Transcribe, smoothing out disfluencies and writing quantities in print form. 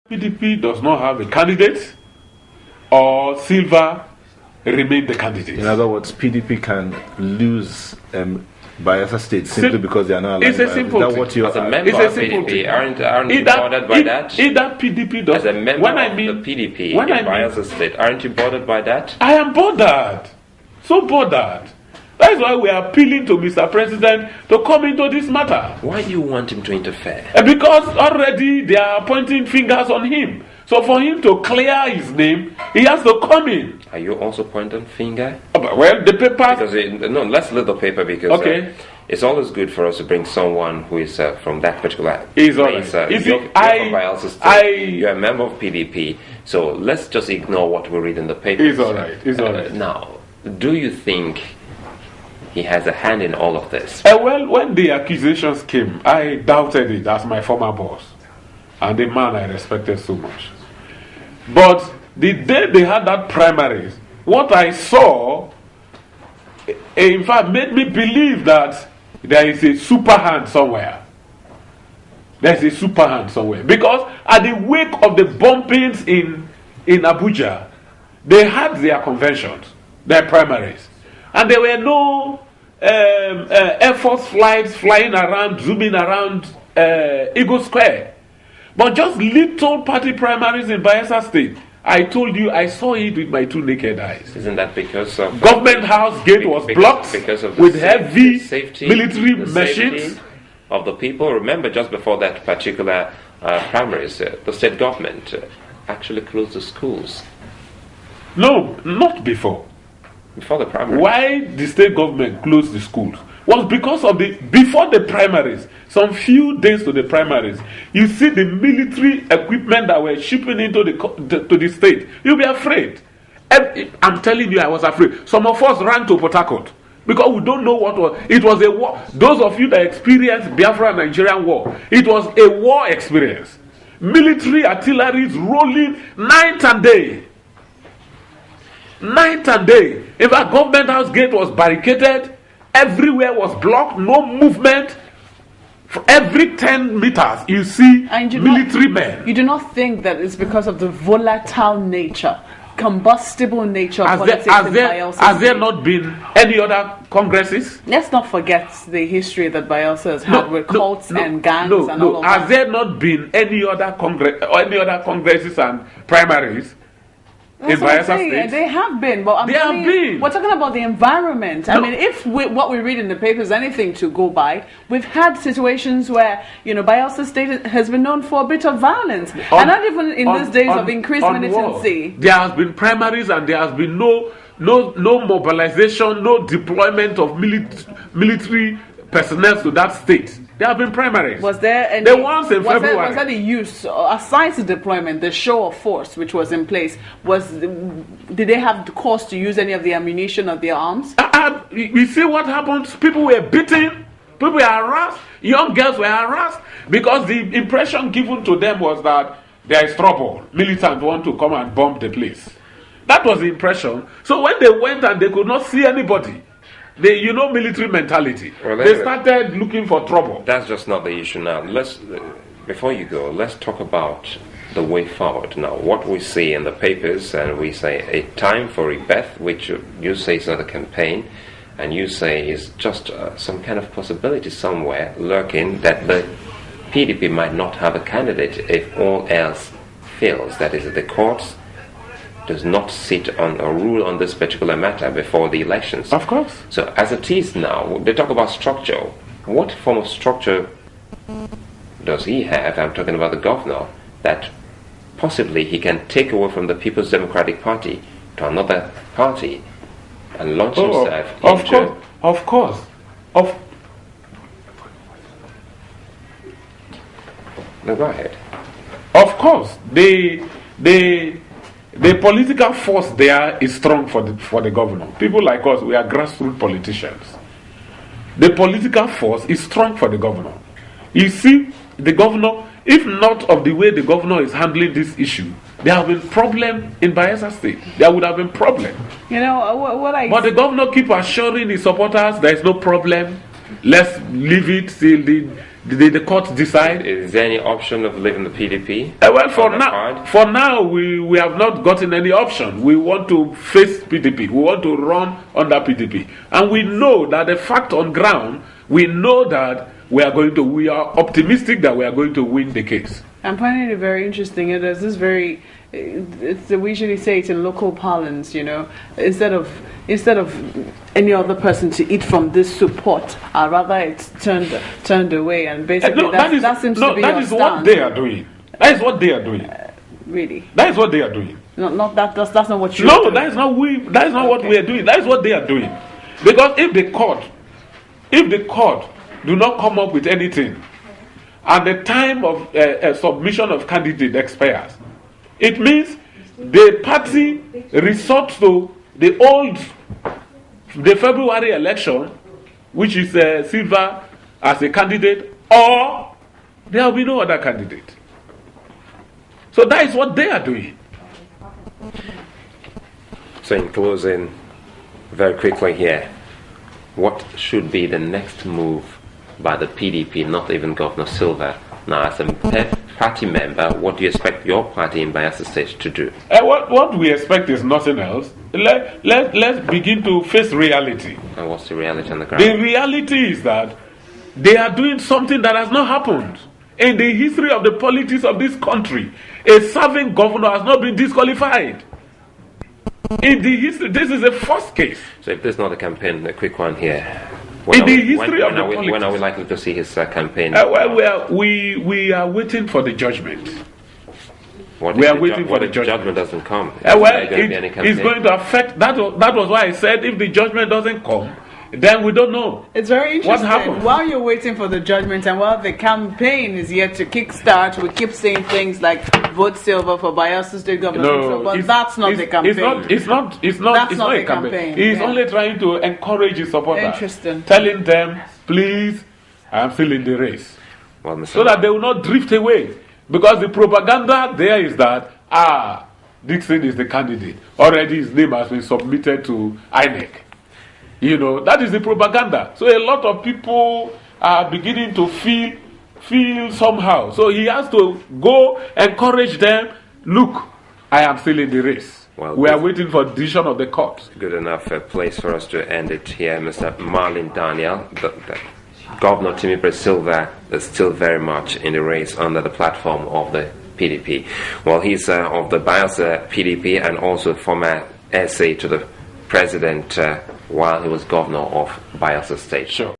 PDP does not have a candidate, or Silva remain the candidate. In other words, PDP can lose Bayelsa State simply because they are not aligned. It's a simple thing. As a member of PDP, aren't you bothered by that? Either PDP does. As a member of the PDP in Bayelsa State, aren't you bothered by that? I am bothered. So bothered. That is why we are appealing to Mr. President to come into this matter. Why do you want him to interfere? Because already they are pointing fingers on him. So for him to clear his name, he has to come in. Are you also pointing finger? Well, the paper... Let's leave the paper because it's always good for us to bring someone who is from that particular place. Right. You're a member of PDP, so let's just ignore what we read in the paper. It's all right. It's all right. Now, do you think he has a hand in all of this? Well, when the accusations came, I doubted it as my former boss and the man I respected so much. But the day they had that primaries, what I saw, in fact, made me believe that there is a super hand somewhere. There's a super hand somewhere. Because at the wake of the bombings in Abuja, they had their conventions, their primaries. And there were no Air Force flights flying around, zooming around Eagle Square. But just little party primaries in Bayelsa State. I told you I saw it with my two naked eyes. Isn't that because of... Government House gate was blocked because of with heavy safety, military machines. Of the people. Remember, just before that particular primaries, the state government actually closed the schools. No, not before. Before the primaries. Why the state government closed the schools was because of before the primaries, some few days to the primaries, you see the military equipment that were shipping into to the state. You'll be afraid. I'm telling you, I was afraid. Some of us ran to Port Harcourt because we don't know what was. It was a war. Those of you that experienced Biafra-Nigerian war, it was a war experience. Military artillery rolling night and day. Night and day. In fact, Government House gate was barricaded. Everywhere was blocked. No movement. For every 10 meters, you see military men. You do not think that it's because of the volatile nature, combustible nature of politics in Bayelsa? Has there not been any other congresses? Let's not forget the history that Bayelsa has had with cults and gangs and all of that. Has there not been any other congresses and primaries? That's what I'm saying. They have been, but we're talking about the environment. I mean, if what we read in the paper is anything to go by, we've had situations where Bayelsa State has been known for a bit of violence, and not even in these days of increased militancy. There has been primaries, and there has been no mobilization, no deployment of military personnel to that state. There have been primaries. Was there any? The ones in February. Was there the use, aside the deployment, the show of force which was in place? Did they have the cause to use any of the ammunition or their arms? We see what happened. People were beaten. People were harassed. Young girls were harassed because the impression given to them was that there is trouble. Militants want to come and bomb the place. That was the impression. So when they went and they could not see anybody. Military mentality. They started looking for trouble. That's just not the issue now. Before you go, let's talk about the way forward now. What we see in the papers, and we say a time for rebirth, which you say is not a campaign, and you say is just some kind of possibility somewhere lurking that the PDP might not have a candidate if all else fails. That is, the courts does not sit on a rule on this particular matter before the elections. Of course. So as it is now, they talk about structure. What form of structure does he have? I'm talking about the governor, that possibly he can take away from the People's Democratic Party to another party and launch himself into... Of course. No, go ahead. Of course. The political force there is strong for the governor. People like us, we are grassroots politicians. The political force is strong for the governor. You see, the governor, if not of the way the governor is handling this issue, there have been problem in Bayelsa State. There would have been problem. But the governor keep assuring his supporters there is no problem. Let's leave it till Did the court decide? Is there any option of leaving the PDP? Well, for now, we have not gotten any option. We want to face PDP. We want to run under PDP. And we know that the fact on ground, we know that we are optimistic that we are going to win the case. I'm finding it very interesting. There's this we usually say it in local parlance, instead of any other person to eat from this support, rather it's turned away, and basically that seems to be that is what they are doing. That is what they are doing. Really? That is what they are doing. Not that. That's not what you. No, doing. that is not we. That is not what we are doing. That is what they are doing. Because if the court do not come up with anything, and the time of submission of candidate expires, it means the party resorts to the February election, which is Silva as a candidate, or there will be no other candidate. So that is what they are doing. So in closing, very quickly here, what should be the next move by the PDP, not even Governor Silva? Now, as a party member, what do you expect your party in Bayelsa State to do? What we expect is nothing else. Let's begin to face reality. And what's the reality on the ground? The reality is that they are doing something that has not happened. In the history of the politics of this country, a serving governor has not been disqualified. In the history, this is the first case. So if there's not a campaign, a quick one here. When are we likely to see his campaign? We are waiting for the judgment. What if judgment doesn't come? It's going to affect. That was why I said if the judgment doesn't come, then we don't know. It's very interesting. What happened? While you're waiting for the judgment and while the campaign is yet to kickstart, we keep saying things like vote Silva for Bayelsa State Governor. But that's not the campaign. It's not a campaign. He's only trying to encourage his supporters. Interesting. Telling them, please, I am still in the race. Well, so that they will not drift away. Because the propaganda there is that, Dixon is the candidate. Already his name has been submitted to INEC. That is the propaganda. So a lot of people are beginning to feel somehow. So he has to go encourage them. Look, I am still in the race. Well, we are waiting for decision of the court. Good enough place for us to end it here, Mr. Marlin Daniel. The Governor Timipre Silva is still very much in the race under the platform of the PDP. Well, he's of the Bayelsa PDP and also former SA to the president while he was governor of Bayelsa State. Sure.